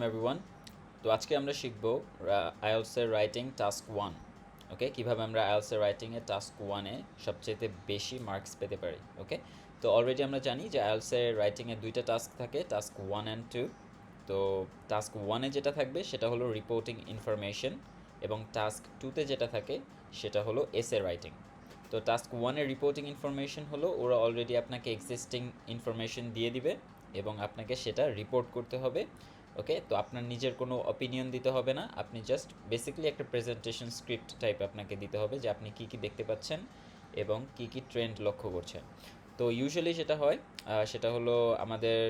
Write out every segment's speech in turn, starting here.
Everyone. তো আজকে আমরা শিখব আইএলটিএস এর রাইটিং টাস্ক 1। ওকে, কিভাবে আমরা আইএলটিএস এর রাইটিং এর টাস্ক 1 এ সবচেয়ে বেশি মার্কস পেতে পারি। ওকে, তো অলরেডি আমরা জানি যে আইএলটিএস এর রাইটিং এর দুইটা টাস্ক থাকে, টাস্ক 1 অ্যান্ড 2। তো টাস্ক 1 এ যেটা থাকবে সেটা হলো রিপোর্টিং ইনফরমেশন, এবং টাস্ক 2 তে যেটা থাকে সেটা হলো এসে রাইটিং। তো টাস্ক 1 এর রিপোর্টিং ইনফরমেশন হলো ওরা অলরেডি আপনাকে এক্সিস্টিং ইনফরমেশন দিয়ে দিবে এবং আপনাকে সেটা রিপোর্ট করতে হবে। ওকে, তো আপনার নিজের কোনো অপিনিয়ন দিতে হবে না, আপনি জাস্ট বেসিক্যালি একটা প্রেজেন্টেশন স্ক্রিপ্ট টাইপ আপনাকে দিতে হবে যে আপনি কী কী দেখতে পাচ্ছেন এবং কী কী ট্রেন্ড লক্ষ্য করছেন। তো ইউজুয়ালি যেটা হয় সেটা হলো আমাদের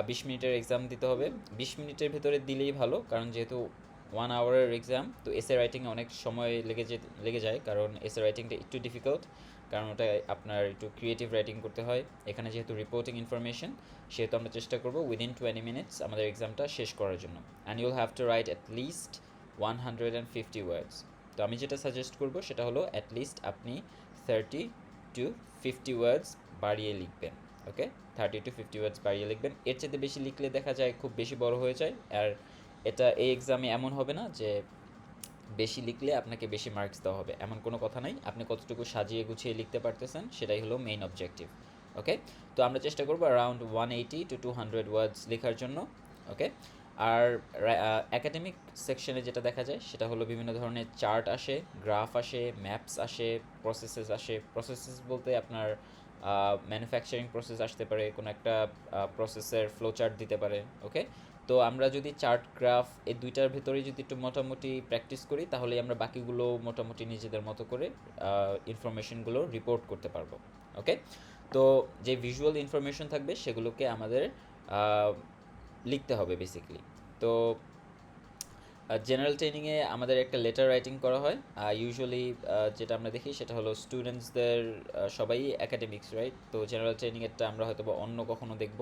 20 মিনিটের এক্সাম দিতে হবে। 20 মিনিটের ভেতরে দিলেই ভালো, কারণ যেহেতু 1 আওয়ারের এক্সাম, তো এসে রাইটিংয়ে অনেক সময় লেগে যায়, কারণ এসে রাইটিংটা একটু ডিফিকাল্ট, কারণ ওটা আপনার একটু ক্রিয়েটিভ রাইটিং করতে হয়। এখানে যেহেতু রিপোর্টিং ইনফরমেশন, সেহেতু আমরা চেষ্টা করবো উইদিন 20 মিনিটস আমাদের এক্সামটা শেষ করার জন্য। And you'll have to right at least 150 ওয়ার্ডস। তো আমি যেটা সাজেস্ট করবো সেটা হলো অ্যাটলিস্ট আপনি 30 to 50 ওয়ার্ডস বাড়িয়ে লিখবেন। ওকে, 30 to 50 ওয়ার্ডস বাড়িয়ে লিখবেন। এর চেয়ে বেশি লিখলে দেখা যায় খুব বেশি বড় হয়ে যায়, আর এটা এই এক্সামে এমন হবে না যে বেশি লিখলে আপনাকে বেশি মার্কস দেওয়া হবে, এমন কোনো কথা নাই। আপনি কতটুকু সাজিয়ে গুছিয়ে লিখতে পারতেছেন সেটাই হলো মেইন অবজেক্টিভ। ওকে, তো আমরা চেষ্টা করবো অ্যারাউন্ড 180 to 200 ওয়ার্ডস লেখার জন্য। ওকে, আর একাডেমিক সেকশনে যেটা দেখা যায় সেটা হলো বিভিন্ন ধরনের চার্ট আসে, গ্রাফ আসে, ম্যাপস আসে, প্রসেসেস আসে। প্রসেসেস বলতে আপনার ম্যানুফ্যাকচারিং প্রসেস আসতে পারে, কোনো একটা প্রসেসের ফ্লো চার্ট দিতে পারে। ওকে, তো আমরা যদি চার্ট গ্রাফ এই দুইটার ভেতরেই যদি একটু মোটামুটি প্র্যাকটিস করি, তাহলেই আমরা বাকিগুলো মোটামুটি নিজেদের মতো করে ইনফরমেশনগুলো রিপোর্ট করতে পারবো। ওকে, তো যে ভিজুয়াল ইনফরমেশন থাকবে সেগুলোকে আমাদের লিখতে হবে বেসিক্যালি। তো জেনারেল ট্রেনিংয়ে আমাদের একটা লেটার রাইটিং করা হয়। ইউজুয়ালি যেটা আমরা দেখি সেটা হলো স্টুডেন্টসদের সবাই অ্যাকাডেমিক্স, রাইট? তো জেনারেল ট্রেনিংয়েরটা আমরা হয়তো বা অন্য কখনো দেখব।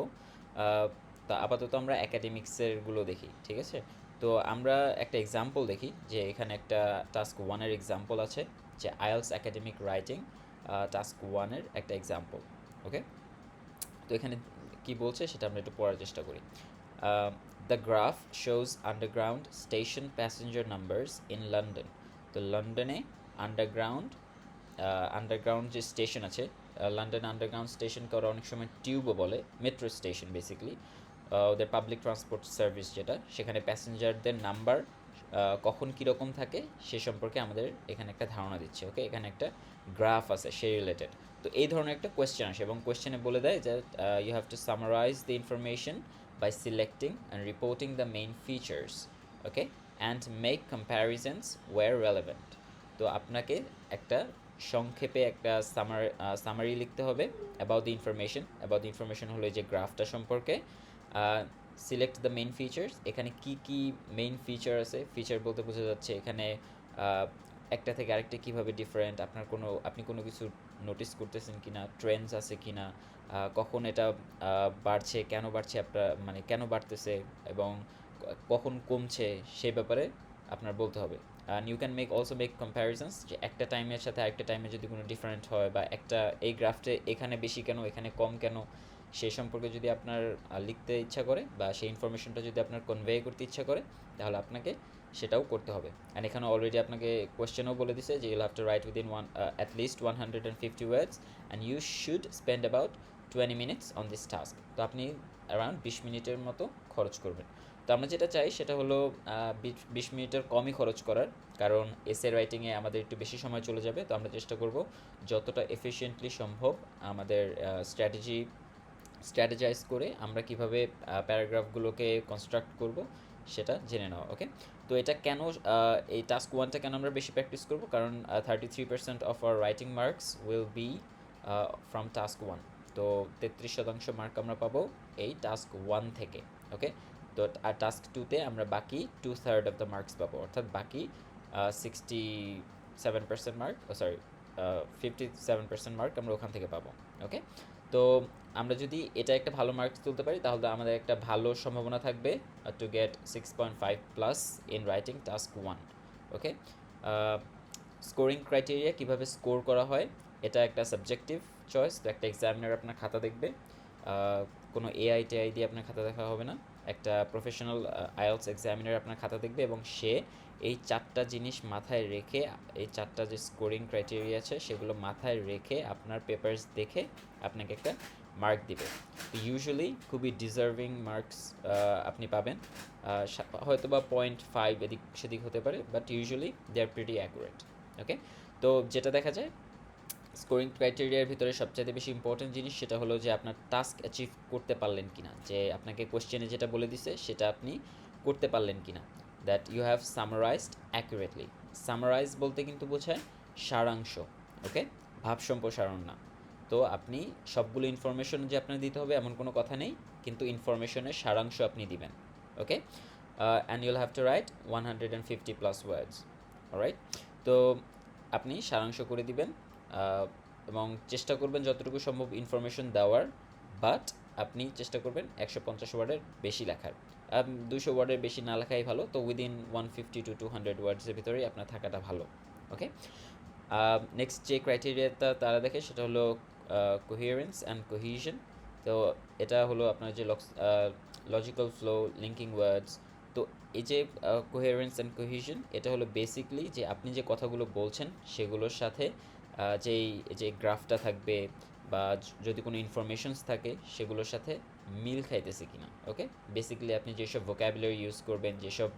তা আপাতত আমরা অ্যাকাডেমিক্সেরগুলো দেখি, ঠিক আছে? তো আমরা একটা এক্সাম্পল দেখি, যে এখানে একটা টাস্ক 1-এর এক্সাম্পল আছে, যে আইএলটিএস অ্যাকাডেমিক রাইটিং টাস্ক 1-এর একটা এক্সাম্পল। ওকে, তো এখানে কি বলছে সেটা আমরা একটু পড়ার চেষ্টা করি। The graph shows underground station passenger numbers in London. তো লন্ডনে আন্ডারগ্রাউন্ড যে স্টেশন আছে, লন্ডন আন্ডারগ্রাউন্ড স্টেশনকে ওরা অনেক সময় টিউবও বলে, মেট্রো স্টেশন বেসিক্যালি, ওদের পাবলিক ট্রান্সপোর্ট সার্ভিস যেটা, সেখানে প্যাসেঞ্জারদের নাম্বার কখন কীরকম থাকে সে সম্পর্কে আমাদের এখানে একটা ধারণা দিচ্ছে। ওকে, এখানে একটা গ্রাফ আছে সেই রিলেটেড। তো এই ধরনের একটা কোয়েশ্চেন আসে, এবং কোয়েশ্চেনে বলে দেয় যে you have to summarize the information by selecting and reporting the main features, okay, and make comparisons where relevant. তো আপনাকে একটা সংক্ষেপে একটা সামারি লিখতে হবে অ্যাবাউট দ্য ইনফরমেশন হলো যে গ্রাফটা সম্পর্কে। সিলেক্ট দ্য মেইন ফিচার্স, এখানে কি কি মেইন ফিচার আছে, ফিচার বলতে বোঝা যাচ্ছে এখানে একটা থেকে আরেকটা কীভাবে ডিফারেন্ট, আপনি কোনো কিছু নোটিস করতেছেন কি না, ট্রেন্ডস আছে কি না, কখন এটা বাড়ছে, কেন বাড়ছে, আপনার মানে কেন বাড়তেছে, এবং কখন কমছে সেই ব্যাপারে আপনার বলতে হবে। And you can make comparisons, যে একটা টাইমের সাথে আরেকটা টাইমে যদি কোনো ডিফারেন্ট হয়, বা একটা এই গ্রাফটে এখানে বেশি কেন এখানে কম কেন, সেই সম্পর্কে যদি আপনার লিখতে ইচ্ছা করে, বা সেই ইনফরমেশনটা যদি আপনার কনভে করতে ইচ্ছা করে, তাহলে আপনাকে সেটাও করতে হবে। অ্যান্ড এখানে অলরেডি আপনাকে কোয়েশ্চেনও বলে দিছে যে you'll have to write within at least 150 words and you should spend about 20 minutes on this task. তো আপনি অ্যারাউন্ড 20 মিনিটের মতো খরচ করবেন। তো আমরা যেটা চাই সেটা হলো 20 মিনিটের কমই খরচ করার, কারণ এসে রাইটিংয়ে আমাদের একটু বেশি সময় চলে যাবে। তো আমরা চেষ্টা করব যতটা এফিশিয়েন্টলি সম্ভব আমাদের স্ট্র্যাটেজাইজ করে আমরা কিভাবে প্যারাগ্রাফগুলোকে কনস্ট্রাক্ট করব সেটা জেনে নেওয়া। ওকে, তো এটা কেন, এই টাস্ক 1টা কেন আমরা বেশি প্র্যাকটিস করব, কারণ 33% of our writing marks will be from task 1। তো 33% মার্ক আমরা পাবো এই টাস্ক 1 থেকে। ওকে, তো আর টাস্ক 2তে আমরা বাকি 2/3 অফ দ্য মার্কস পাবো, অর্থাৎ বাকি 67% মার্ক, 57% মার্ক আমরা ওখান থেকে পাবো। ওকে, তো আমরা যদি এটা একটা ভালো মার্কস তুলতে পারি, তাহলে আমাদের একটা ভালো সম্ভাবনা থাকবে to get 6.5 plus in writing task 1। Okay, scoring criteria, কীভাবে স্কোর করা হয়, এটা একটা সাবজেক্টিভ চয়েস। তো একটা এক্সামিনার আপনার খাতা দেখবে, কোনো এআই টেআই দিয়ে আপনার খাতা দেখা হবে না। একটা প্রফেশনাল আইএলটিএস এক্সামিনার আপনার খাতা দেখবে এবং সে এই 4টা জিনিস মাথায় রেখে, এই 4টা যে স্কোরিং ক্রাইটেরিয়া আছে সেগুলো মাথায় রেখে আপনার পেপারস দেখে আপনাকে একটা মার্ক দিবে। তো ইউজুয়ালি খুবই ডিজার্ভিং মার্কস আপনি পাবেন, হয়তো বা 0.5 এদিক সেদিক হতে পারে, but usually they are pretty accurate. Okay, তো যেটা দেখা যায় স্কোরিং ক্রাইটেরিয়ার ভিতরে সবচাইতে বেশি ইম্পর্টেন্ট জিনিস সেটা হলো যে আপনার টাস্ক অ্যাচিভ করতে পারলেন কিনা, যে আপনাকে কোশ্চেনে যেটা বলে দিছে সেটা আপনি করতে পারলেন কিনা, that you have summarized accurately. Summarize বলতে কিন্তু বোঝায় সারাংশ, ওকে, ভাব সম্প্রসারণ না। তো আপনি সবগুলো ইনফরমেশন যে আপনার দিতে হবে এমন কোনো কথা নেই, কিন্তু ইনফরমেশনের সারাংশ আপনি দিবেন। Okay, and you'll have to write 150+ words. Alright, তো আপনি সারাংশ করে দিবেন এবং চেষ্টা করবেন যতটুকু সম্ভব ইনফরমেশন দেওয়ার, বাট আপনি চেষ্টা করবেন 150 ওয়ার্ডের বেশি লেখার। 200 ওয়ার্ডের বেশি না লেখাই ভালো, তো উইদিন 150 to 200 ওয়ার্ডসের ভিতরেই আপনার থাকাটা ভালো। ওকে, নেক্সট যে ক্রাইটেরিয়াটা তারা দেখে সেটা হলো কোহিয়ারেন্স অ্যান্ড কোহিশন। তো এটা হলো আপনার যে লজিক্যাল ফ্লো, লিঙ্কিং ওয়ার্ডস। তো এই যে কোহেরেন্স অ্যান্ড কোহিশন, এটা হলো বেসিকলি যে আপনি যে কথাগুলো বলছেন সেগুলোর সাথে যেই যে গ্রাফটা থাকবে বা যদি কোনো ইনফরমেশনস থাকে সেগুলোর সাথে মিল খাইতেছে কিনা। ওকে, বেসিক্যালি আপনি যেসব ভোকাবুলারি ইউজ করবেন, যেসব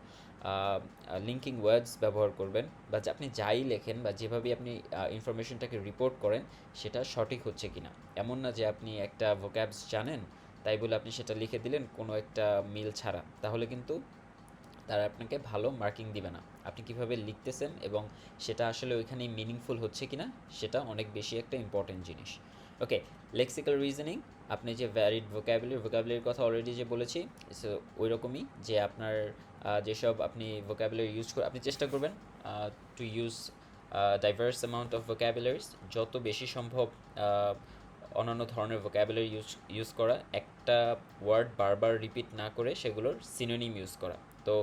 লিঙ্কিং ওয়ার্ডস ব্যবহার করবেন, বা আপনি যাই লেখেন বা যেভাবে আপনি ইনফরমেশনটাকে রিপোর্ট করেন সেটা সঠিক হচ্ছে কিনা। এমন না যে আপনি একটা ভোক্যাবস জানেন তাই বলে আপনি সেটা লিখে দিলেন কোনো একটা মিল ছাড়া, তাহলে কিন্তু তারা আপনাকে ভালো মার্কিং দিবে না। আপনি কিভাবে লিখতেছেন এবং সেটা আসলে ওইখানেই মিনিংফুল হচ্ছে কিনা সেটা অনেক বেশি একটা ইম্পর্টেন্ট জিনিস। ওকে, লেক্সিক্যাল রিজনিং, আপনি যে ভ্যারিড ভোকাবুলারির কথা অলরেডি যে বলেছি, সো ওই রকমই যে আপনার যেসব আপনি ভোকাবুলারি ইউজ করে আপনি চেষ্টা করবেন to use diverse amount of vocabularies, যত বেশি সম্ভব অন্যান্য ধরনের ভোকাবুলারি ইউজ করা, একটা ওয়ার্ড বারবার রিপিট না করে সেগুলোর সিনোনিম ইউজ করা। তো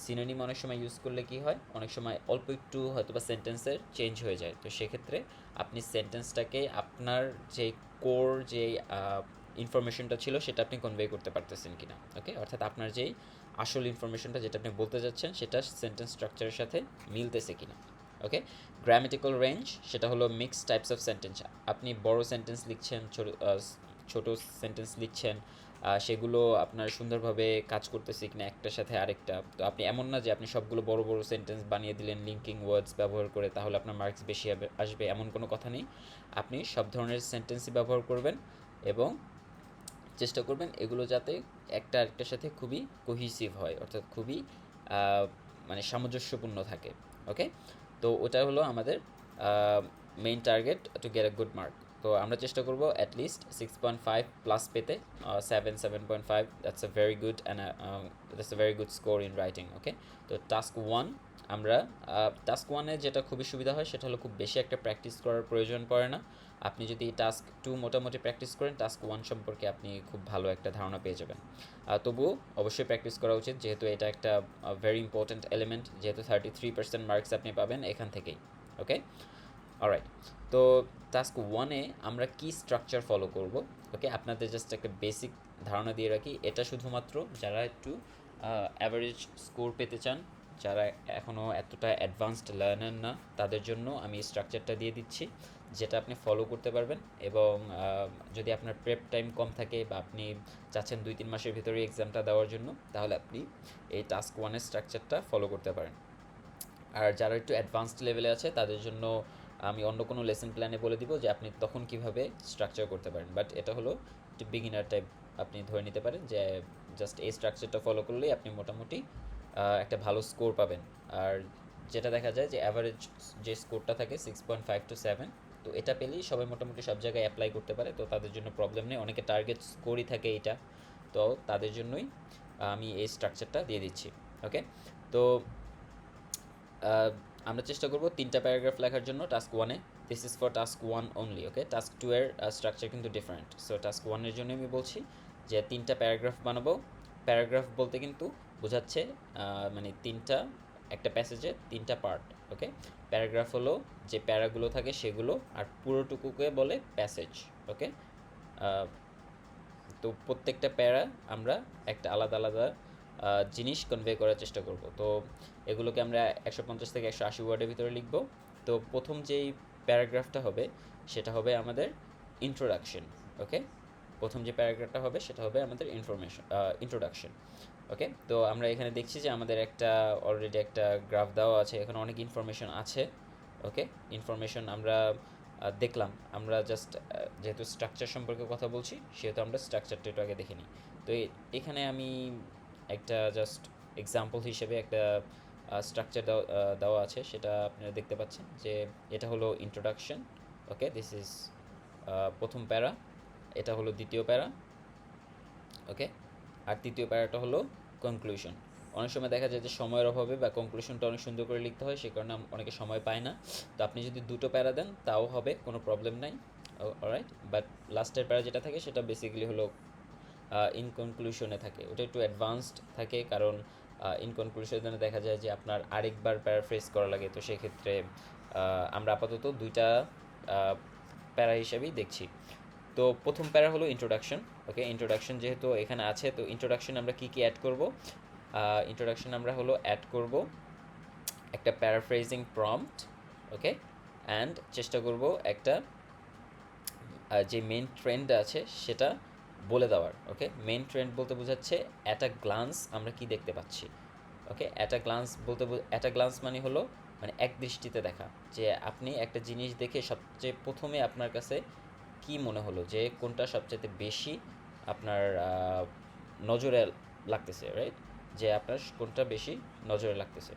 সিনোনিম অনেক সময় ইউজ করলে কি হয়, অনেক সময় অল্প একটু হয়তো বা সেন্টেন্সের চেঞ্জ হয়ে যায়, তো সেক্ষেত্রে আপনি সেন্টেন্সটাকে আপনার যে কোর যে ইনফরমেশনটা ছিল সেটা আপনি কনভে করতে পারতেছেন কিনা। ওকে, অর্থাৎ আপনার যেই আসল ইনফরমেশনটা যেটা আপনি বলতে যাচ্ছেন সেটা সেন্টেন্স স্ট্রাকচারের সাথে মিলতেছে কিনা। ওকে, গ্রামেটিক্যাল রেঞ্জ, সেটা হলো মিক্সড টাইপস অফ সেন্টেন্স। আপনি বড় সেন্টেন্স লিখছেন, ছোট সেন্টেন্স লিখছেন, সেগুলো আপনার সুন্দরভাবে কাজ করতেছে কিনা একটার সাথে আরেকটা। তো আপনি এমন না যে আপনি সবগুলো বড় বড় সেন্টেন্স বানিয়ে দিলেন লিঙ্কিং ওয়ার্ডস ব্যবহার করে, তাহলে আপনার মার্কস বেশি আসবে এমন কোনো কথা নেই। আপনি সব ধরনের সেন্টেন্সই ব্যবহার করবেন এবং চেষ্টা করবেন এগুলো যাতে একটা আরেকটার সাথে খুবই কোহিসিভ হয়, অর্থাৎ খুবই মানে সামঞ্জস্যপূর্ণ থাকে। ওকে, তো ওটা হলো আমাদের main target to get a good mark. তো আমরা চেষ্টা করবো অ্যাটলিস্ট 6.5+ পেতে, 7.5, that's a very good and that's a very good score in writing. Okay, তো টাস্ক 1 আমরা টাস্ক 1-এ যেটা খুবই সুবিধা হয় সেটা হলো খুব বেশি একটা প্র্যাকটিস করার প্রয়োজন পড়ে না। আপনি যদি টাস্ক 2 মোটামুটি প্র্যাকটিস করেন, টাস্ক 1 সম্পর্কে আপনি খুব ভালো একটা ধারণা পেয়ে যাবেন। তবুও অবশ্যই প্র্যাকটিস করা উচিত, যেহেতু এটা একটা ভেরি ইম্পর্ট্যান্ট এলিমেন্ট, যেহেতু 33% মার্কস আপনি পাবেন এখান থেকেই। ওকে, অলরাইট, তো টাস্ক 1-এ আমরা কি স্ট্রাকচার ফলো করব। ওকে, আপনাদের জাস্ট একটা বেসিক ধারণা দিয়ে রাখি, এটা শুধুমাত্র যারা একটু অ্যাভারেজ স্কোর পেতে চান, যারা এখনও এতটা অ্যাডভান্সড লার্নার না, তাদের জন্য আমি স্ট্রাকচারটা দিয়ে দিচ্ছি, যেটা আপনি ফলো করতে পারবেন। এবং যদি আপনার প্রেপ টাইম কম থাকে বা আপনি চাচ্ছেন 2-3 মাসের ভিতরে এক্সামটা দেওয়ার জন্য, তাহলে আপনি এই টাস্ক 1-এর স্ট্রাকচারটা ফলো করতে পারেন। আর যারা একটু অ্যাডভান্সড লেভেলে আছে তাদের জন্য আমি অন্য কোনো লেসন প্ল্যানে বলে দিব যে আপনি তখন কিভাবে স্ট্রাকচার করতে পারেন, বাট এটা হলো একটু বিগিনার টাইপ, আপনি ধরে নিতে পারেন যে জাস্ট এই স্ট্রাকচারটা ফলো করলেই আপনি মোটামুটি একটা ভালো স্কোর পাবেন। আর যেটা দেখা যায় যে অ্যাভারেজ যে স্কোরটা থাকে 6.5 to 7, তো এটা পেলেই সবাই মোটামুটি সব জায়গায় অ্যাপ্লাই করতে পারে, তো তাদের জন্য প্রবলেম নেই। অনেকে টার্গেট স্কোরই থাকে এটা, তো তাদের জন্যই আমি এই স্ট্রাকচারটা দিয়ে দিচ্ছি। ওকে, তো আমরা চেষ্টা করব 3টা প্যারাগ্রাফ লেখার জন্য টাস্ক 1-এ। This is for task 1 only. Okay, task 2-এর স্ট্রাকচার কিন্তু ডিফারেন্ট। সো টাস্ক 1-এর জন্য আমি বলছি যে 3টা প্যারাগ্রাফ বানাবো। প্যারাগ্রাফ বলতে কিন্তু বোঝাচ্ছে মানে একটা প্যাসেজে 3টা পার্ট। ওকে, প্যারাগ্রাফ হলো যে প্যারাগুলো থাকে সেগুলো, আর পুরোটুকুকে বলে প্যাসেজ। ওকে, তো প্রত্যেকটা প্যারা আমরা একটা আলাদা আলাদা জিনিস কনভে করার চেষ্টা করব। তো এগুলোকে আমরা 150 থেকে 180 ওয়ার্ডের ভিতরে লিখব। তো প্রথম যেই প্যারাগ্রাফটা হবে সেটা হবে আমাদের ইন্ট্রোডাকশন। ওকে, প্রথম যে প্যারাগ্রাফটা হবে সেটা হবে আমাদের ইন্ট্রোডাকশন। ওকে, তো আমরা এখানে দেখছি যে আমাদের একটা অলরেডি একটা গ্রাফ দেওয়া আছে, এখানে অনেক ইনফরমেশন আছে। ওকে, ইনফরমেশন আমরা দেখলাম, আমরা জাস্ট যেহেতু স্ট্রাকচার সম্পর্কে কথা বলছি সেহেতু আমরা স্ট্রাকচারটা একটু আগে দেখে নিই। তো এখানে আমি একটা জাস্ট এক্সাম্পল হিসেবে একটা স্ট্রাকচার দেওয়া আছে, সেটা আপনারা দেখতে পাচ্ছেন যে এটা হলো ইন্ট্রোডাকশন। ওকে, দিস ইজ প্রথম প্যারা, এটা হলো দ্বিতীয় প্যারা। ওকে, আর তৃতীয় প্যারাটা হলো কনক্লুশন। অনেক সময় দেখা যায় যে সময়ের অভাবে বা কনক্লুশনটা অনেক সুন্দর করে লিখতে হয়, সেই কারণে অনেকে সময় পায় না। তো আপনি যদি দুটো প্যারা দেন তাও হবে, কোনো প্রবলেম নাই। অলরাইট, বাট লাস্টের প্যারা যেটা থাকে সেটা বেসিক্যালি হলো ইন কনক্লুশনে থাকে, ওটা একটু অ্যাডভান্সড থাকে, কারণ ইন কনক্লুশনে দেখা যায় যে আপনার আরেকবার প্যারাফ্রেজ করা লাগে। তো সেক্ষেত্রে আমরা আপাতত দুইটা প্যারা হিসেবেই দেখছি। তো প্রথম প্যারা হলো ইন্ট্রোডাকশন। ওকে, ইন্ট্রোডাকশন যেহেতু এখানে আছে, তো ইন্ট্রোডাকশন আমরা কী কী অ্যাড করব? ইন্ট্রোডাকশন আমরা হলো অ্যাড করব একটা প্যারাফ্রেজিং প্রম্পট। ওকে, অ্যান্ড চেষ্টা করব একটা যে মেন ট্রেন্ড আছে সেটা বলে দেওয়ার। ওকে, মেন ট্রেন্ড বলতে বোঝাচ্ছে অ্যাট আ গ্লান্স আমরা কি দেখতে পাচ্ছি। ওকে, অ্যাট আ গ্লান্স বলতে অ্যাট আ গ্লান্স মানে হলো মানে এক দৃষ্টিতে দেখা, যে আপনি একটা জিনিস দেখে সবচেয়ে প্রথমে আপনার কাছে কি মনে হলো, যে কোনটা সবচেয়ে বেশি আপনার নজরে লাগতেছে, রাইট? যে আপনার কোনটা বেশি নজরে লাগতেছে।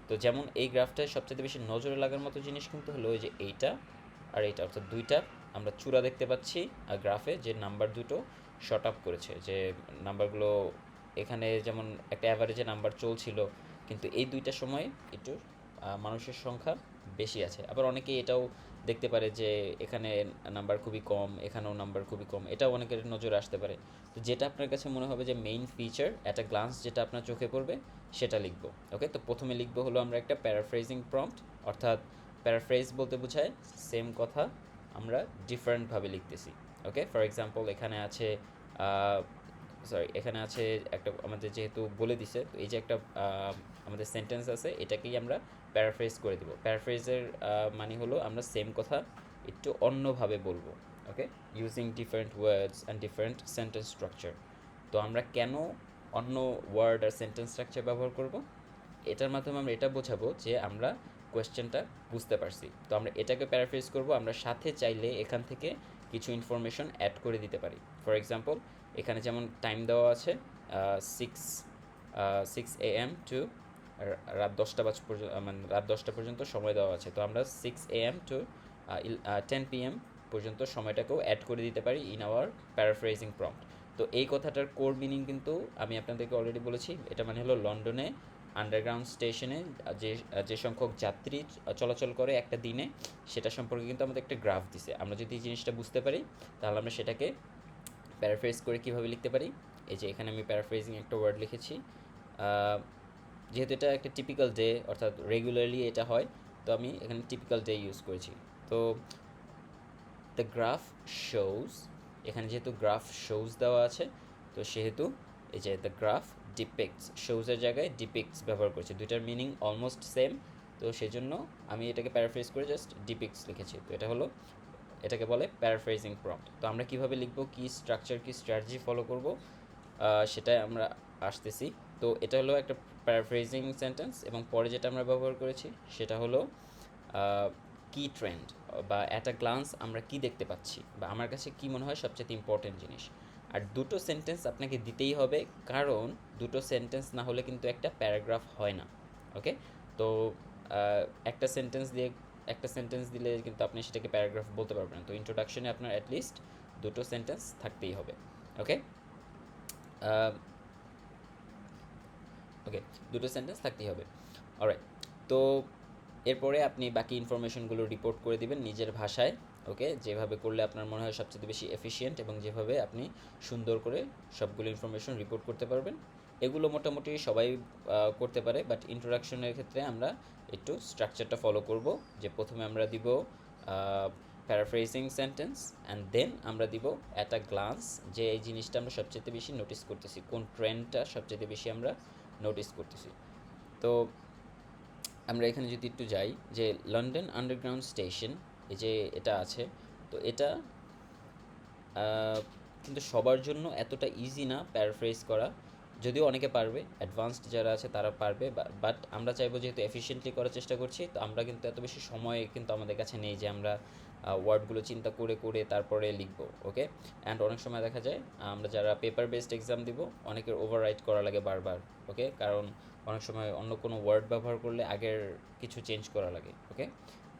তো যেমন এই গ্রাফটায় সবচেয়ে বেশি নজরে লাগার মতো জিনিস কিন্তু হলো ওই যে এইটা আর এইটা, অর্থাৎ দুইটা আমরা চূড়া দেখতে পাচ্ছি আর গ্রাফে যে নাম্বার দুটো শর্ট আপ করেছে, যে নাম্বারগুলো এখানে যেমন একটা অ্যাভারেজে নাম্বার চলছিল, কিন্তু এই দুইটা সময় একটু মানুষের সংখ্যা বেশি আছে। আবার অনেকেই এটাও দেখতে পারে যে এখানে নাম্বার খুবই কম, এখানেও নাম্বার খুবই কম, এটাও অনেকের নজরে আসতে পারে। তো যেটা আপনার কাছে মনে হবে যে main feature, at a glance যেটা আপনার চোখে পড়বে সেটা লিখবো। ওকে, তো প্রথমে লিখবো হলো আমরা একটা প্যারাফ্রেজিং প্রম্পট, অর্থাৎ প্যারাফ্রেজ বলতে বোঝায় সেম কথা আমরা ডিফারেন্টভাবে লিখতেছি। ওকে, ফর এক্সাম্পল এখানে আছে এখানে আছে একটা আমাদের যেহেতু বলে দিছে, তো এই যে একটা আমাদের সেন্টেন্স আছে, এটাকেই আমরা প্যারাফ্রেজ করে দিব। প্যারাফ্রেজের মানে হলো আমরা সেম কথা একটু অন্যভাবে বলবো। Okay, using different words and different sentence structure. তো আমরা কেন অন্য ওয়ার্ড আর সেন্টেন্স স্ট্রাকচার ব্যবহার করব? এটার মাধ্যমে আমরা এটা বোঝাবো যে আমরা কোয়েশ্চেনটা বুঝতে পারছি। তো আমরা এটাকে প্যারাফ্রেজ করব, আমরা সাথে চাইলে এখান থেকে কিছু ইনফরমেশন অ্যাড করে দিতে পারি। ফর এক্সাম্পল এখানে যেমন টাইম দেওয়া আছে 6 AM টু রাত 10টা পর্যন্ত, মানে রাত 10টা পর্যন্ত সময় দেওয়া আছে। তো আমরা 6 AM টু 10 PM পর্যন্ত সময়টাকেও অ্যাড করে দিতে পারি ইন আওয়ার প্যারাফ্রেজিং প্রম্পট। তো এই কথাটার কোর মিনিং কিন্তু আমি আপনাদেরকে অলরেডি বলেছি, এটা মানে হলো লন্ডনে আন্ডারগ্রাউন্ড স্টেশনে যে সংখ্যক যাত্রী চলাচল করে একটা দিনে, সেটা সম্পর্কে কিন্তু আমাদের একটা গ্রাফ দিছে। আমরা যদি এই জিনিসটা বুঝতে পারি তাহলে আমরা সেটাকে প্যারাফ্রেজ করে কীভাবে লিখতে পারি। এই যে এখানে আমি প্যারাফ্রেজিং একটা ওয়ার্ড লিখেছি, যেহেতু এটা একটা টিপিক্যাল ডে, অর্থাৎ রেগুলারলি এটা হয়, তো আমি এখানে টিপিক্যাল ডে ইউজ করেছি। তো দ্য গ্রাফ শোজ, এখানে যেহেতু গ্রাফ শোজ দেওয়া আছে, তো সেহেতু এই যে দ্য গ্রাফ ডিপিক্টস, শোজের জায়গায় ডিপিক্টস ব্যবহার করেছি, দুইটার মিনিং অলমোস্ট সেম। তো সেই জন্য আমি এটাকে প্যারাফ্রেজ করে জাস্ট ডিপিক্টস লিখেছি। তো এটা হলো, এটাকে বলে প্যারাফ্রেজিং প্রম্পট। তো আমরা কিভাবে লিখব, কি স্ট্রাকচার, কি স্ট্র্যাটেজি ফলো করব, সেটাই আমরা আসতেছি। তো এটা হলো একটা প্যারাফ্রেজিং সেন্টেন্স, এবং পরে যেটা আমরা ব্যবহার করেছি সেটা হলো কি ট্রেন্ড, বা অ্যাট আ গ্লান্স আমরা কি দেখতে পাচ্ছি, বা আমার কাছে কি মনে হয় সবচেয়ে ইম্পর্টেন্ট জিনিস। আর দুটো সেন্টেন্স আপনাকে দিতেই হবে, কারণ দুটো সেন্টেন্স না হলে কিন্তু একটা প্যারাগ্রাফ হয় না। ওকে, তো একটা সেন্টেন্স দিলে কিন্তু আপনি সেটাকে প্যারাগ্রাফ বলতে পারবেন না। তো ইন্ট্রোডাকশনে আপনার অ্যাটলিস্ট দুটো সেন্টেন্স থাকতেই হবে। ওকে, ওকে, দুটো সেন্টেন্স থাকতেই হবে। অলরাইট, তো এরপরে আপনি বাকি ইনফরমেশনগুলো রিপোর্ট করে দিবেন নিজের ভাষায়। ওকে, যেভাবে করলে আপনার মনে হয় সবচেয়ে বেশি এফিশিয়েন্ট, এবং যেভাবে আপনি সুন্দর করে সবগুলো ইনফরমেশন রিপোর্ট করতে পারবেন। এগুলো মোটামুটি সবাই করতে পারে, বাট ইন্ট্রোডাকশনের ক্ষেত্রে আমরা একটু স্ট্রাকচারটা ফলো করব, যে প্রথমে আমরা দিব প্যারাফ্রেজিং সেন্টেন্স, অ্যান্ড দেন আমরা দিব অ্যাট আ গ্লান্স, যে এই জিনিসটা আমরা সবচেয়ে বেশি নোটিস করতেছি, কোন ট্রেন্ডটা সবচেয়ে বেশি আমরা নোটিস করতেছি। তো আমরা এখানে যদি একটু যাই, যে লন্ডন আন্ডারগ্রাউন্ড স্টেশন, এই যে এটা আছে, তো এটা কিন্তু সবার জন্য এতটা ইজি না প্যারাফ্রেজ করা, যদিও অনেকে পারবে, অ্যাডভান্সড যারা আছে তারা পারবে, বাট আমরা চাইবো যেহেতু এফিশিয়েন্টলি করার চেষ্টা করছি, তো আমরা কিন্তু এত বেশি সময় কিন্তু আমাদের কাছে নেই যে আমরা ওয়ার্ডগুলো চিন্তা করে করে তারপরে লিখবো। ওকে, অ্যান্ড অনেক সময় দেখা যায় আমরা যারা পেপার বেসড এক্সাম দিব, অনেকের ওভাররাইট করা লাগে বারবার। ওকে, কারণ অনেক সময় অন্য কোনো ওয়ার্ড ব্যবহার করলে আগের কিছু চেঞ্জ করা লাগে। ওকে,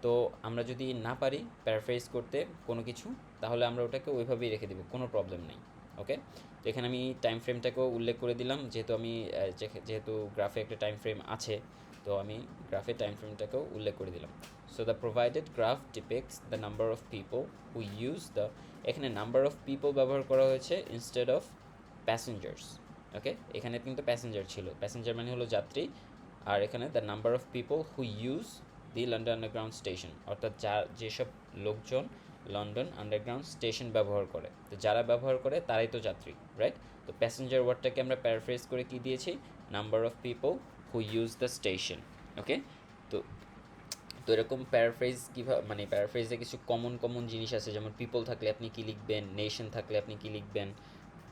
তো আমরা যদি না পারি প্যারাফ্রেজ করতে কোনো কিছু, তাহলে আমরা ওটাকে ওইভাবেই রেখে দেবো, কোনো প্রবলেম নেই। ওকে, তো এখানে আমি টাইম ফ্রেমটাকেও উল্লেখ করে দিলাম, যেহেতু আমি যেহেতু গ্রাফে একটা টাইম ফ্রেম আছে, তো আমি গ্রাফে টাইম ফ্রেমটাকেও উল্লেখ করে দিলাম। So the provided graph ডিপিক্টস the number of people who use the, এখানে নাম্বার অফ পিপল ব্যবহার করা হয়েছে ইনস্টেড অফ প্যাসেঞ্জার্স। ওকে, এখানে কিন্তু প্যাসেঞ্জার ছিল, প্যাসেঞ্জার মানে হলো যাত্রী, আর এখানে the number of people who use the London underground station, অর্থাৎ যেসব লোকজন লন্ডন আন্ডারগ্রাউন্ড স্টেশন ব্যবহার করে, তো যারা ব্যবহার করে তারাই তো যাত্রী, রাইট? তো প্যাসেঞ্জার ওয়ার্ডটাকে আমরা প্যারাফ্রেজ করে কি দিয়েছি, number of people who use the station. Okay, তো তো এরকম প্যারাফ্রেজ কীভাবে, মানে প্যারাফ্রেজে কিছু কমন কমন জিনিস আছে, যেমন পিপল থাকলে আপনি কী লিখবেন, নেশন থাকলে আপনি কী লিখবেন,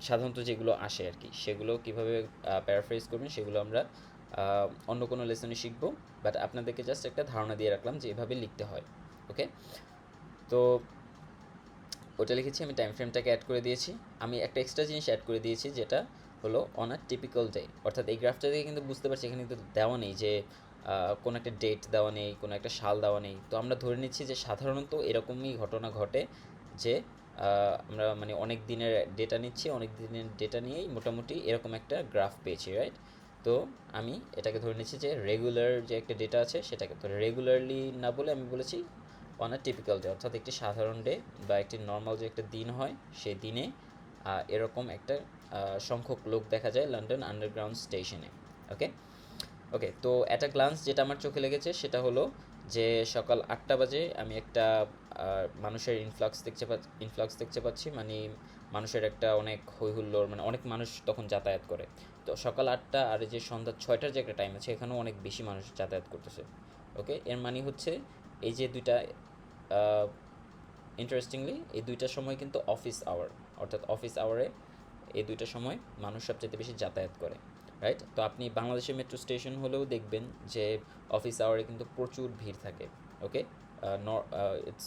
সাধারণত যেগুলো আসে আর কি, সেগুলো কীভাবে প্যারাফ্রেজ করবেন সেগুলো আমরা অন্য কোনো লেসনে শিখবো, বাট আপনাদেরকে জাস্ট একটা ধারণা দিয়ে রাখলাম যে এভাবে লিখতে হয়। ওকে, তো ওটা লিখেছি, আমি টাইম ফ্রেমটাকে অ্যাড করে দিয়েছি। আমি একটা এক্সট্রা জিনিস অ্যাড করে দিয়েছি, যেটা হলো অন আ টিপিক্যাল ডে, অর্থাৎ এই গ্রাফটা থেকে কিন্তু বুঝতে পারছি এখানে কিন্তু দেওয়া নেই যে কোনো একটা ডেট দেওয়া নেই, কোনো একটা সাল দেওয়া নেই, তো আমরা ধরে নিচ্ছি যে সাধারণত এরকমই ঘটনা ঘটে, যে আমরা মানে অনেক দিনের ডেটা নিচ্ছি, অনেক দিনের ডেটা নিয়েই মোটামুটি এরকম একটা গ্রাফ পেয়েছি, রাইট? তো আমি এটাকে ধরে নিচ্ছি যে রেগুলার যে একটা ডেটা আছে সেটাকে, তো রেগুলারলি না বলে আমি বলেছি অন আ টিপিক্যাল ডে, অর্থাৎ একটি সাধারণ ডে বা একটি নর্মাল যে একটা দিন হয়, সেই দিনে এরকম একটা সংখ্যক লোক দেখা যায় লন্ডন আন্ডারগ্রাউন্ড স্টেশনে। ওকে, ওকে, তো অ্যাট আ গ্লান্স যেটা আমার চোখে লেগেছে সেটা হলো যে সকাল 8টা বাজে আমি একটা মানুষের ইনফ্লাক্স দেখতে পাচ্ছি, মানে মানুষের একটা অনেক হই হুল্লোড়, মানে অনেক মানুষ তখন যাতায়াত করে। তো সকাল 8টা আর যে সন্ধ্যা 6টার যে একটা টাইম আছে, এখানেও অনেক বেশি মানুষ যাতায়াত করতেছে। ওকে, এর মানে হচ্ছে এই যে দুইটা, ইন্টারেস্টিংলি এই দুইটার সময় কিন্তু অফিস আওয়ার, অর্থাৎ অফিস আওয়ারে এই দুইটা সময় মানুষ সবচেয়ে বেশি যাতায়াত করে, রাইট? তো আপনি বাংলাদেশের মেট্রো স্টেশন হলেও দেখবেন যে অফিস আওয়ারে কিন্তু প্রচুর ভিড় থাকে। ওকে, ইটস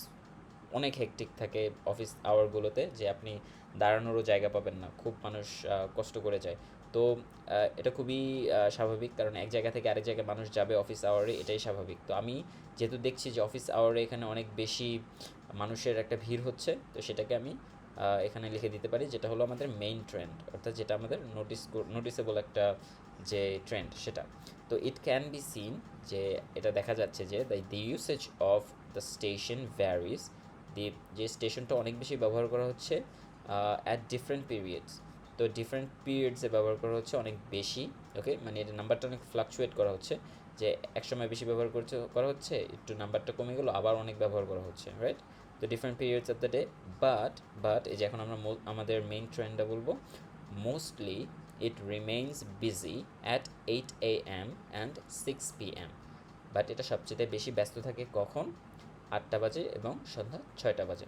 অনেক হেকটিক থাকে অফিস আওয়ারগুলোতে, যে আপনি দাঁড়ানোরও জায়গা পাবেন না, খুব মানুষ কষ্ট করে যায়। তো এটা খুবই স্বাভাবিক, কারণ এক জায়গা থেকে আরেক জায়গায় মানুষ যাবে অফিস আওয়ারে, এটাই স্বাভাবিক। তো আমি যেহেতু দেখছি যে অফিস আওয়ারে এখানে অনেক বেশি মানুষের একটা ভিড় হচ্ছে, তো সেটাকে আমি এখানে লিখে দিতে পারি, যেটা হলো আমাদের মেইন ট্রেন্ড, অর্থাৎ যেটা আমাদের নোটিসেবল একটা যে ট্রেন্ড সেটা। তো ইট ক্যান বি সিন, যে এটা দেখা যাচ্ছে যে the usage of the station varies, যে স্টেশনটা অনেক বেশি ব্যবহার করা হচ্ছে অ্যাট ডিফারেন্ট পিরিয়ডস, তো ডিফারেন্ট পিরিয়ডসে ব্যবহার করা হচ্ছে অনেক বেশি। ওকে, মানে এটা নাম্বারটা অনেক ফ্লাকচুয়েট করা হচ্ছে, যে এক সময় বেশি ব্যবহার করা হচ্ছে, একটু নাম্বারটা কমে গেলো, আবার অনেক ব্যবহার করা হচ্ছে, রাইট? তো different periods of the day, but এই যে এখন আমরা আমাদের মেইন ট্রেন্ডটা বলবো, mostly it remains busy at 8 AM and 6 PM, but এটা সবচেয়ে বেশি ব্যস্ত থাকে কখন, 8টা বাজে এবং সন্ধ্যা 6টা বাজে।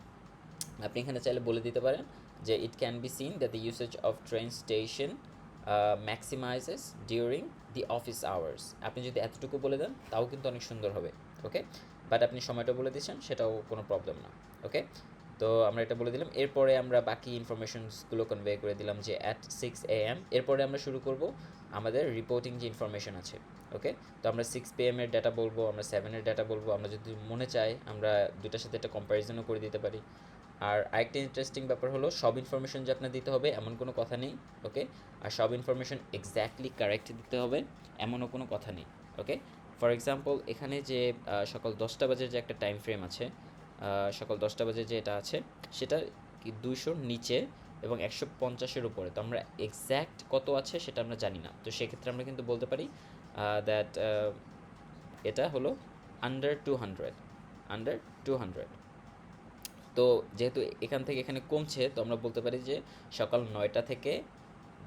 আপনি এখানে চাইলে বলে দিতে পারেন যে it can be seen that the usage of train station maximises during the office hours. আপনি যদি এতটুকু বলে দেন তাও কিন্তু অনেক সুন্দর হবে। ওকে, বাট আপনি সময়টা বলে দিচ্ছেন, সেটাও কোনো প্রবলেম না। ওকে, তো আমরা এটা বলে দিলাম, এরপরে আমরা বাকি ইনফরমেশনসগুলো কনভে করে দিলাম যে অ্যাট 6 AM, এরপরে আমরা শুরু করব আমাদের রিপোর্টিং যে ইনফরমেশন আছে। ওকে, তো আমরা 6 PM এর ডাটা বলবো, আমরা 7 এর ডাটা বলবো, আমরা যদি মনে চাই আমরা দুটার সাথে একটা কম্প্যারিজনও করে দিতে পারি। আর আরেকটা ইন্টারেস্টিং ব্যাপার হলো, সব ইনফরমেশন যে আপনার দিতে হবে এমন কোনো কথা নেই। ওকে, আর সব ইনফরমেশন এক্স্যাক্টলি কারেক্ট দিতে হবে এমনও কোনো কথা নেই। ওকে, ফর এক্সাম্পল এখানে যে সকাল 10টা বাজে যে একটা টাইম ফ্রেম আছে, সকাল 10টা বাজে যে এটা আছে, সেটা কি 200-র নিচে এবং 150-এর উপরে, তো আমরা এক্স্যাক্ট কত আছে সেটা আমরা জানি না, তো সেক্ষেত্রে আমরা কিন্তু বলতে পারি দ্যাট এটা হলো আন্ডার 200, তো যেহেতু এখান থেকে এখানে কমছে, তো আমরা বলতে পারি যে সকাল 9টা থেকে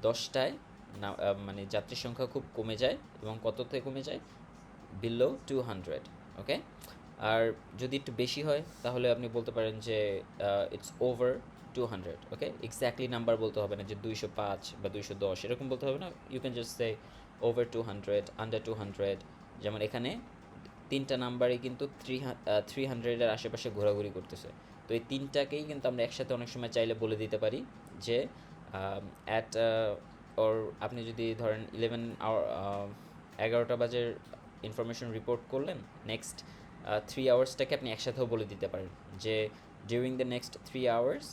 10টায় মানে যাত্রীর সংখ্যা খুব কমে যায়, এবং কততে কমে যায়? বিলো 200, ওকে। আর যদি একটু বেশি হয় তাহলে আপনি বলতে পারেন যে it's over 200, okay. Exactly number বলতে হবে না যে 205 বা 210 এরকম বলতে হবে না, you can just say over 200, under 200। যেমন এখানে তিনটা নাম্বারই কিন্তু 300-এর আশেপাশে ঘোরাঘুরি করতেছে। তো এই তিনটাকেই কিন্তু আমরা একসাথে অনেক সময় চাইলে বলে দিতে পারি যে অ্যাট ওর আপনি যদি ধরেন 11টা বাজের ইনফরমেশন রিপোর্ট করলেন, নেক্সট 3 আওয়ার্সটাকে আপনি একসাথেও বলে দিতে পারেন যে during the next 3 hours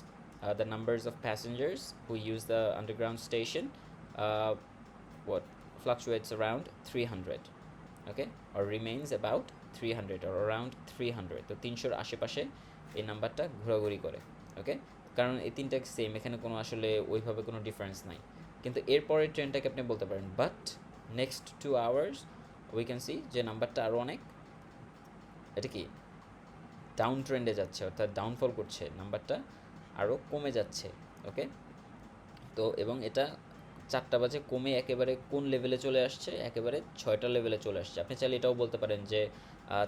the numbers of passengers who use the underground station uh, what fluctuates around 300, okay, or remains about 300 or around 300। তো 300-র আশেপাশে এই নাম্বারটা ঘোরাঘুরি করে, ওকে। কারণ এই তিনটা সেম, এখানে কোনো আসলে ওইভাবে কোনো ডিফারেন্স নাই। কিন্তু এরপরের ট্রেনটাকে আপনি বলতে পারেন but next 2 hours we can see যে নাম্বারটা আরও অনেক, এটা কি ডাউন ট্রেন্ডে যাচ্ছে, অর্থাৎ ডাউনফল করছে, নাম্বারটা আরও কমে যাচ্ছে, ওকে। তো এবং এটা 4টা বাজে কমে একেবারে কোন লেভেলে চলে আসছে? একেবারে 6টা লেভেলে চলে আসছে। আপনি চাইলে এটাও বলতে পারেন যে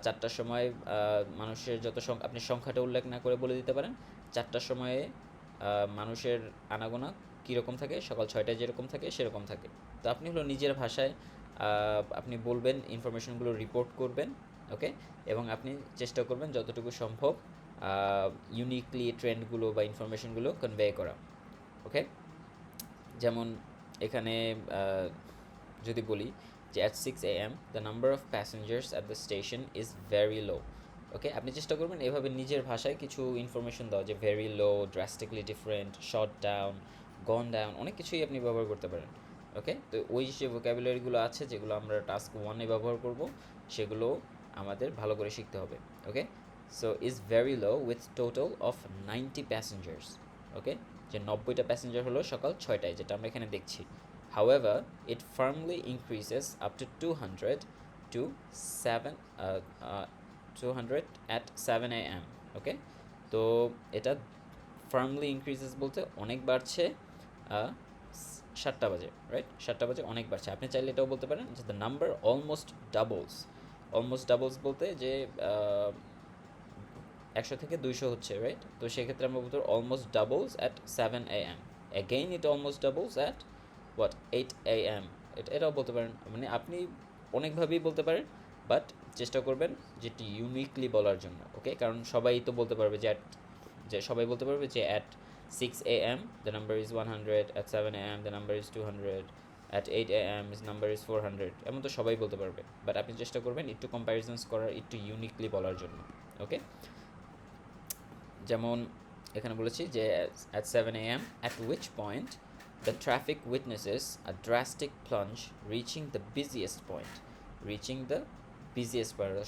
4টার সময় মানুষের যত আপনি সংখ্যাটা উল্লেখ না করে বলে দিতে পারেন 4টার সময়ে মানুষের আনাগোনা কীরকম থাকে, সকাল 6টায় যেরকম থাকে সেরকম থাকে। তো আপনি হলো নিজের ভাষায় আপনি বলবেন, ইনফরমেশনগুলো রিপোর্ট করবেন, ওকে। এবং আপনি চেষ্টা করবেন যতটুকু সম্ভব ইউনিকলি ট্রেন্ডগুলো বা ইনফরমেশনগুলো কনভে করা, ওকে। যেমন এখানে যদি বলি যে at 6 AM the number of passengers at the station is very low, ওকে। আপনি চেষ্টা করবেন এভাবে নিজের ভাষায় কিছু ইনফরমেশন দেওয়া, যে very low, drastically different, short down, gone down, অনেক কিছুই আপনি ব্যবহার করতে পারেন, ওকে। তো ওই যে ভোকাবুলারিগুলো আছে যেগুলো আমরা টাস্ক 1-এ ব্যবহার করব, সেগুলো আমাদের ভালো করে শিখতে হবে, okay. So is very low with total of 90 passengers, okay. যে 90টা প্যাসেঞ্জার হলো সকাল 6টায়, যেটা আমরা এখানে দেখছি। However, it firmly increases up to 200 to 7 200 at 7 AM, ওকে। তো এটা ফার্মলি ইনক্রিজেস বলতে অনেক বাড়ছে 7টা বাজে, রাইট? 7টা বাজে অনেক বাড়ছে। আপনি চাইলে এটাও বলতে পারেন যে the number almost doubles. Almost doubles বলতে যে 100 থেকে 200 হচ্ছে, রাইট? তো সেক্ষেত্রে আমরা বলতে পারি almost doubles at 7 AM। Again it almost doubles at 8 AM। এটাও বলতে পারেন, মানে আপনি অনেকভাবেই বলতে পারেন, বাট চেষ্টা করবেন যেটি ইউনিকলি বলার জন্য, ওকে। কারণ সবাই তো বলতে পারবে যে সবাই বলতে পারবে যে at 6 AM the number is 100, at 7 AM the number is 200, at 8 AM his number is 400, এমন তো সবাই বলতে পারবে, বাট আপনি চেষ্টা করবেন একটু কম্প্যারিজনস করার, একটু ইউনিকলি বলার জন্য, ওকে। যেমন এখানে বলেছি যে at 7 AM at which point the traffic witnesses a drastic plunge reaching the busiest point,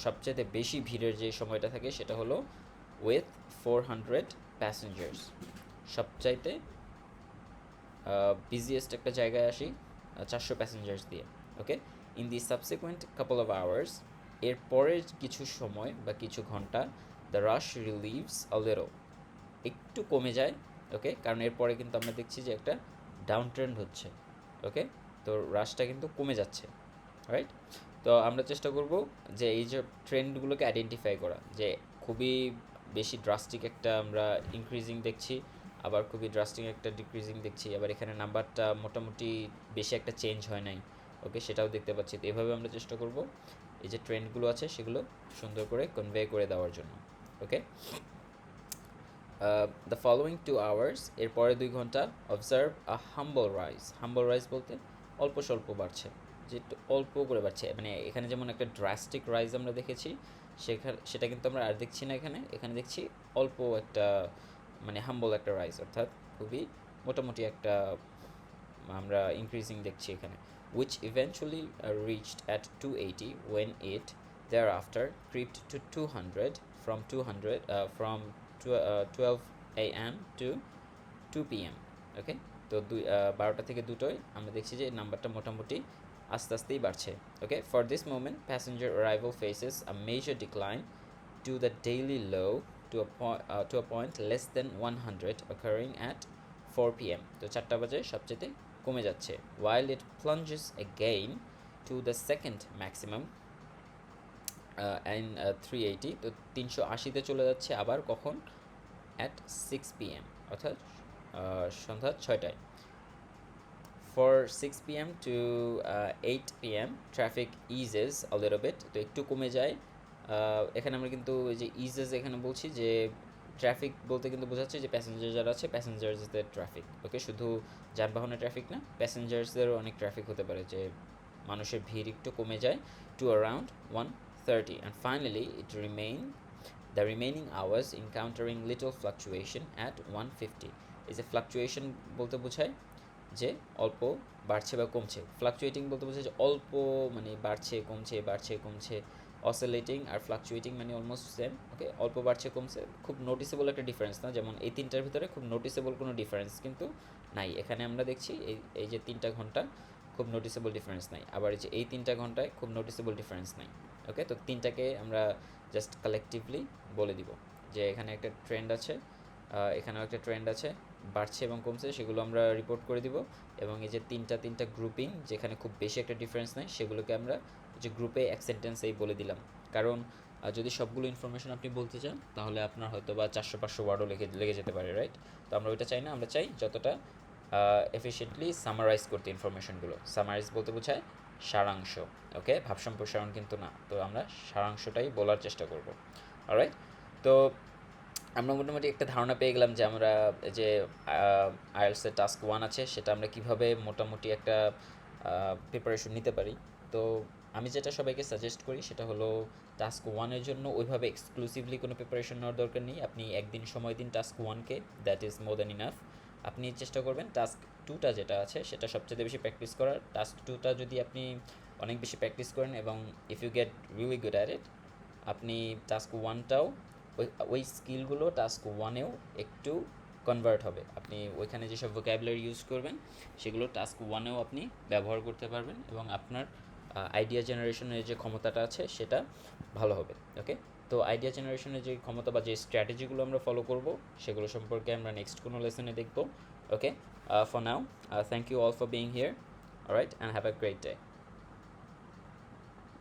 সবচেয়ে বেশি ভিড়ের যে সময়টা থাকে সেটা হলো with 400 passengers, সবচাইতে বিজিয়েস্ট একটা জায়গায় আসি 400 প্যাসেঞ্জার্স দিয়ে, okay. In the subsequent couple of hours, এর পরের কিছু সময় বা কিছু ঘন্টা, দ্য রাশ রিলিভস আ লিটল, একটু কমে যায়, ওকে। কারণ এরপরে কিন্তু আমরা দেখছি যে একটা ডাউন ট্রেন্ড হচ্ছে, ওকে। তো রাশটা কিন্তু কমে যাচ্ছে, রাইট? তো আমরা চেষ্টা করব যে এই যে ট্রেন্ডগুলোকে আইডেন্টিফাই করা, যে খুবই বেশি ড্রাস্টিক একটা আমরা ইনক্রিজিং দেখছি, আবার খুবই ড্রাস্টিক একটা ডিক্রিজিং দেখছি, আবার এখানে নাম্বারটা মোটামুটি বেশি একটা চেঞ্জ হয় নাই, ওকে, সেটাও দেখতে পাচ্ছি। তো এভাবে আমরা চেষ্টা করব এই যে ট্রেন্ডগুলো আছে সেগুলো সুন্দর করে কনভে করে দেওয়ার জন্য, ওকে। দ্য ফলোয়িং 2 আওয়ার্স, এরপরে 2 ঘন্টা, অবজার্ভ আ হাম্বল রাইজ। হাম্বল রাইজ বলতে অল্প স্বল্প বাড়ছে, যে একটু অল্প করে বাড়ছে, মানে এখানে যেমন একটা ড্রাস্টিক রাইজ আমরা দেখেছি, সেটা কিন্তু আমরা আর দেখছি না, এখানে দেখছি অল্প একটা, মানে হাম্বল একটা রাইজ, অর্থাৎ খুবই মোটামুটি একটা আমরা ইনক্রিজিং দেখছি এখানে। which eventually reached at 280 when it thereafter crept to 200 from 12 AM to 2 PM, ওকে। তো 12টা থেকে 2টোয় আমরা দেখছি যে নাম্বারটা মোটামুটি আস্তে আস্তেই বাড়ছে, okay. For this moment passenger arrival faces a major decline to the daily low to a point less than 100 occurring at 4 p.m. তো 4টা বাজে সবচেয়ে কমে যাচ্ছে, while it plunges again to the second maximum in 380, তো 380-তে চলে যাচ্ছে আবার কখন, at 6 p.m. অর্থাৎ সন্ধ্যা 6টায়। For 6 p.m. to 8 p.m. traffic eases a little bit, তো একটু কমে যায়। এখানে আমরা কিন্তু এই যে ইজেস এখানে বলছি যে ট্রাফিক বলতে কিন্তু বোঝাচ্ছে যে প্যাসেঞ্জার যারা আছে প্যাসেঞ্জার্সদের ট্রাফিক, ওকে, শুধু যানবাহনের ট্রাফিক না, প্যাসেঞ্জার্সদেরও অনেক ট্রাফিক হতে পারে, যে মানুষের ভিড় একটু কমে যায় two around 1:30, and finally the remaining hours encountering little fluctuation at 1:50. এই যে ফ্লাকচুয়েশন বলতে বোঝায় যে অল্প বাড়ছে বা কমছে, ফ্লাকচুয়েটিং বলতে বোঝায় যে অল্প মানে বাড়ছে কমছে, অসিলেটিং আর ফ্লাকচুয়েটিং মানে অলমোস্ট সেম, ওকে, অল্প বাড়ছে কমছে, খুব নোটিসেবল একটা ডিফারেন্স না, যেমন এই তিনটার ভিতরে খুব নোটিসেবল কোনো ডিফারেন্স কিন্তু নাই। এখানে আমরা দেখছি এই যে 3টা ঘন্টা খুব নোটিসেবল ডিফারেন্স নাই, আবার এই যে এই 3টা ঘন্টায় খুব নোটিসেবল ডিফারেন্স নাই, ওকে। তো 3টাকে আমরা জাস্ট কালেকটিভলি বলে দিব যে এখানে একটা ট্রেন্ড আছে, এখানেও একটা ট্রেন্ড আছে, বাড়ছে এবং কমছে, সেগুলো আমরা রিপোর্ট করে দিব। এবং এই যে তিনটা গ্রুপিং যেখানে খুব বেশি একটা ডিফারেন্স নেই, সেগুলোকে আমরা যে গ্রুপে এক সেন্টেন্সেই বলে দিলাম। কারণ যদি সবগুলো ইনফরমেশন আপনি বলতে চান তাহলে আপনার হয়তো বা 400-500 ওয়ার্ডও লেগে যেতে পারে, রাইট? তো আমরা ওইটা চাই না, আমরা চাই যতটা এফিশিয়েন্টলি সামারাইজ করতে ইনফরমেশনগুলো। সামারাইজ বলতে বোঝায় সারাংশ, ওকে, ভাব সম্প্রসারণ কিন্তু না। তো আমরা সারাংশটাই বলার চেষ্টা করব, অলরাইট? তো আমরা মোটামুটি একটা ধারণা পেয়ে গেলাম যে আমরা যে আইএলটিএসের টাস্ক 1 আছে সেটা আমরা কিভাবে মোটামুটি একটা প্রিপারেশন নিতে পারি। তো আমি যেটা সবাইকে সাজেস্ট করি সেটা হলো টাস্ক 1-এর জন্য ওইভাবে এক্সক্লুসিভলি কোনো প্রিপারেশন নেওয়ার দরকার নেই। আপনি একদিন সময় দিন টাস্ক 1-কে, that is more than enough. আপনি চেষ্টা করবেন টাস্ক 2টা যেটা আছে সেটা সবচেয়ে বেশি প্র্যাকটিস করার। টাস্ক 2টা যদি আপনি অনেক বেশি প্র্যাকটিস করেন এবং if you get really good at it, আপনি টাস্ক 1টাও ওই স্কিলগুলো টাস্ক 1-এও একটু কনভার্ট হবে। আপনি ওইখানে যেসব ভোক্যাবুলারি ইউজ করবেন সেগুলো টাস্ক 1-এও আপনি ব্যবহার করতে পারবেন এবং আপনার আইডিয়া জেনারেশনের যে ক্ষমতাটা আছে সেটা ভালো হবে, ওকে। তো আইডিয়া জেনারেশনের যে ক্ষমতা বা যে স্ট্র্যাটেজিগুলো আমরা ফলো করব সেগুলো সম্পর্কে আমরা নেক্সট কোনো লেসনে দেখব, okay. For now, thank you all for being here, alright, and have a great day.